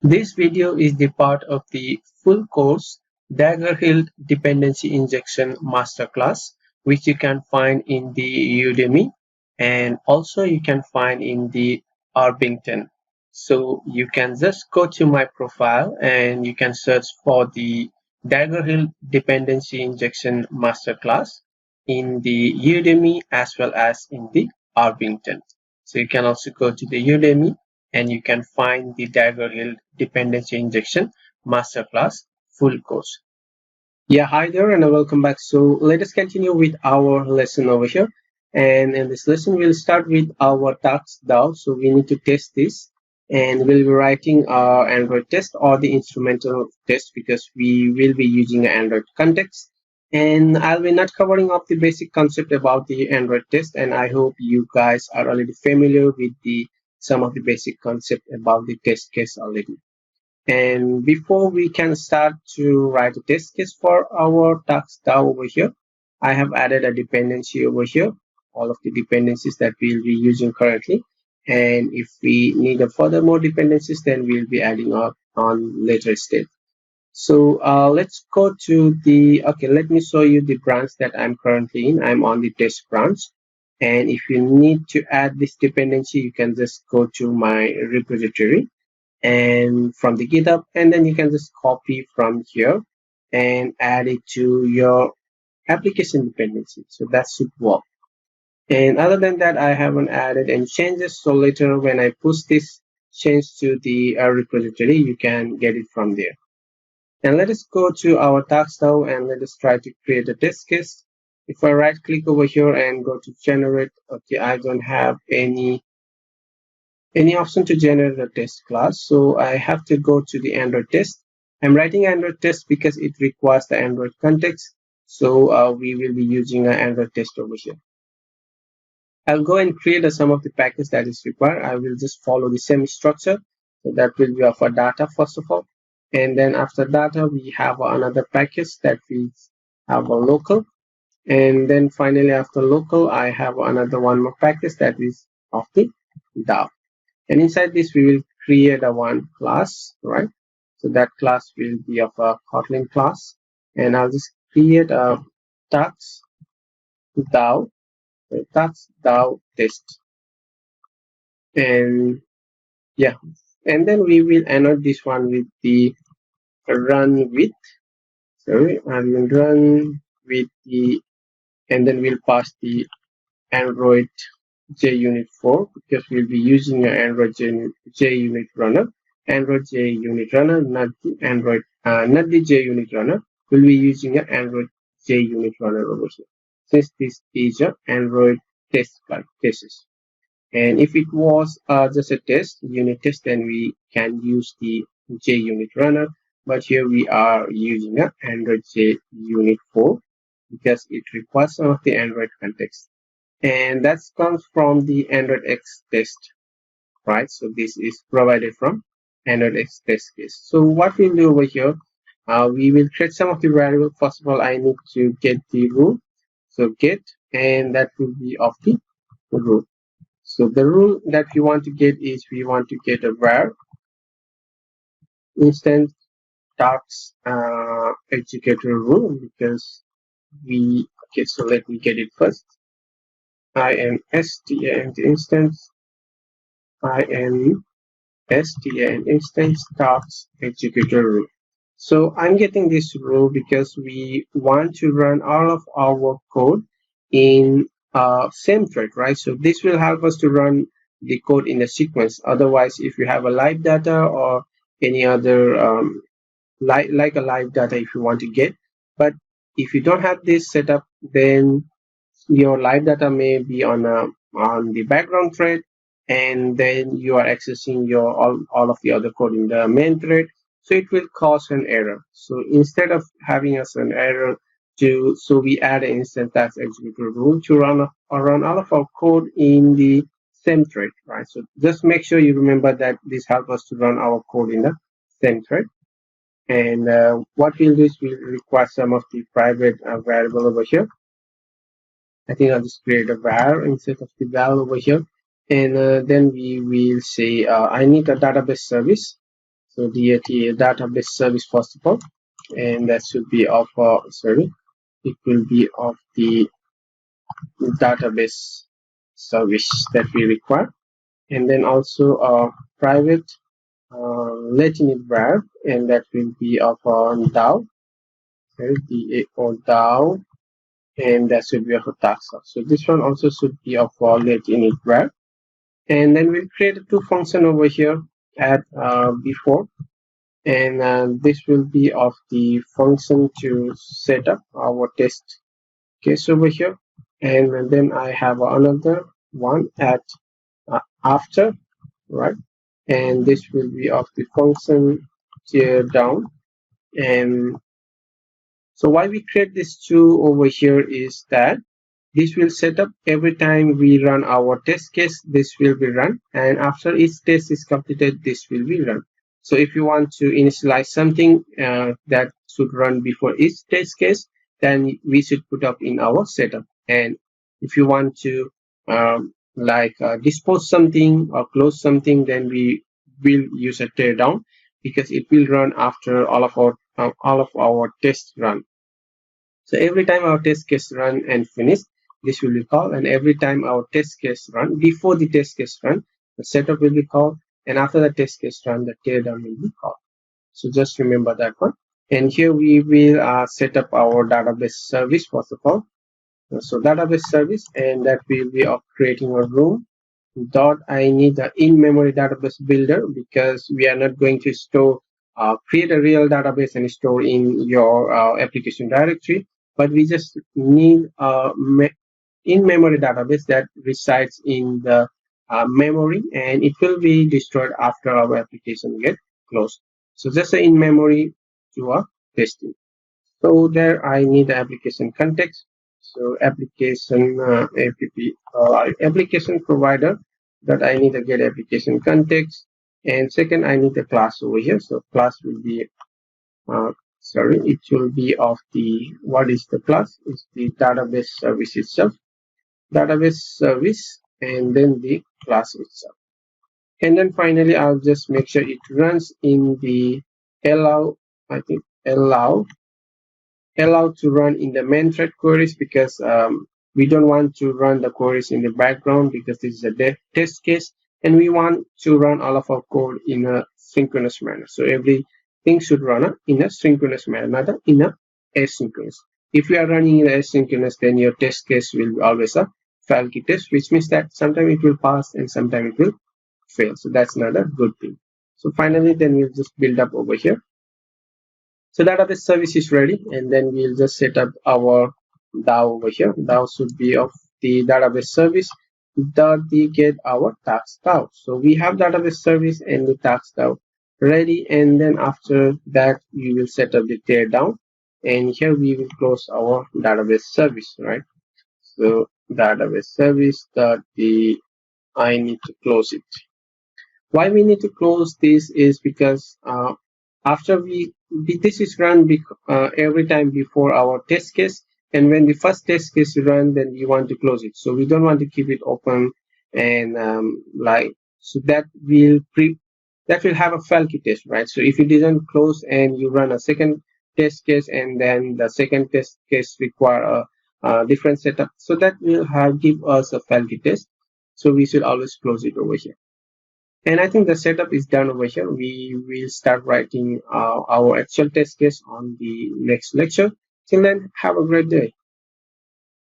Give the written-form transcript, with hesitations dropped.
This video is the part of the full course Dagger Hill Dependency Injection Masterclass, which you can find in the Udemy and also you can find in the Arbington. So you can just go to my profile and you can search for the Dagger Hill Dependency Injection Masterclass in the Udemy as well as in the Arbington. So you can also go to the Udemy and you can find the Dagger Hill Dependency Injection Masterclass full course. Yeah, hi there and welcome back. So let us continue with our lesson over here. And in this lesson, we'll start with our task DAO. So we need to test this and we'll be writing our Android test or the instrumental test because we will be using an Android context. And I'll be not covering up the basic concept about the Android test. And I hope you guys are already familiar with the some of the basic concept about the test case already. And before we can start to write a test case for our task DAO over here, I have added a dependency over here, all of the dependencies that we'll be using currently. And if we need a further more dependencies, then we'll be adding up on later stage. So let's go to the, okay, let me show you the branch that I'm currently in. I'm on the test branch. And if you need to add this dependency, you can just go to my repository and from the GitHub, and then you can just copy from here and add it to your application dependency. So that should work. And other than that, I haven't added any changes. So later when I push this change to the repository, you can get it from there. And let us go to our task now and let us try to create a test case. If I right click over here and go to generate, okay, I don't have any option to generate a test class, so I have to go to the Android test. I'm writing Android test because it requires the Android context, so we will be using an Android test over here. I'll go and create some of the package that is required. I will just follow the same structure. So that will be for data first of all, and then after data we have another package that we have a local, and then finally after local I have another one more package that is of the DAO. And inside this we will create a one class, right? So that class will be of a Kotlin class, and I'll just create a task DAO test, and yeah, and then we will annotate this one with the run with, sorry, I will run with the, and then we'll pass the Android JUnit 4 because we'll be using an Android JUnit runner. Android JUnit runner, not the Android, not the JUnit runner. We'll be using an Android JUnit runner over here. Since this is an Android test cases, and if it was just a test unit test, then we can use the JUnit runner. But here we are using an Android JUnit 4 because it requires some of the Android context, and that comes from the Android X test, right? So this is provided from Android X test case. So what we'll do over here, we will create some of the variables. First of all, I need to get the rule. So get, and that will be of the rule. So the rule that we want to get is we want to get a var instance task executor rule because we, okay, so let me get it first. INSTA instance task executor rule. So I'm getting this rule because we want to run all of our code in same thread, right? So this will help us to run the code in a sequence. Otherwise, if you have a live data or any other like a live data if you want to get, but if you don't have this setup, then your live data may be on the background thread, and then you are accessing your all of the other code in the main thread, so it will cause an error. So instead of having us an error, so we add an instance task executor rule to run all of our code in the same thread, right? So just make sure you remember that this helps us to run our code in the same thread. And what we'll do is we'll require some of the private variable over here. I think I'll just create a var instead of the val over here, and then we will say I need a database service. So DATA, database service first of all, and that should be of it will be of the database service that we require, and then also a private let init var, and that will be of DAO, DAO DAO, and that should be of a taxa. So this one also should be of let init var, and then we'll create two function over here at before, and this will be of the function to set up our test case over here, and then I have another one at after, right, and this will be of the function tear down. And so why we create these two over here is that this will set up every time we run our test case, this will be run, and after each test is completed, this will be run. So if you want to initialize something that should run before each test case, then we should put up in our setup. And if you want to dispose something or close something, then we will use a teardown, because it will run after all of our tests run. So every time our test case run and finish, this will be called, and every time our test case run, before the test case run, the setup will be called, and after the test case run, the teardown will be called. So just remember that one. And here we will set up our database service first of all. So database service, and that will be of creating a room dot I need the in-memory database builder, because we are not going to store create a real database and store in your application directory, but we just need a in-memory database that resides in the memory, and it will be destroyed after our application get closed. So just in memory to a testing. So there I need the application context. So application application provider that I need to get application context, and second I need the class over here. So class will be it will be of the, what is the class? It's the database service itself, database service, and then the class itself. And then finally I'll just make sure it runs in the allow to run in the main thread queries, because we don't want to run the queries in the background, because this is a test case, and we want to run all of our code in a synchronous manner. So everything should run in a synchronous manner, not in a asynchronous. If you are running in asynchronous, then your test case will be always a faulty test, which means that sometimes it will pass and sometimes it will fail. So that's not a good thing. So finally, then we'll just build up over here. So database service is ready, and then we'll just set up our DAO over here. DAO should be of the database service dot the get our tax DAO. So we have database service and the tax DAO ready, and then after that we will set up the teardown, and here we will close our database service, right? So database service dot the I need to close it. Why we need to close this is because after this is run every time before our test case, and when the first test case run, then we want to close it. So we don't want to keep it open, and so that will have a faulty test, right? So if it isn't closed and you run a second test case, and then the second test case require a different setup, so that will give us a faulty test. So we should always close it over here. And I think the setup is done over here. We will start writing our actual test case on the next lecture. Till then, have a great day.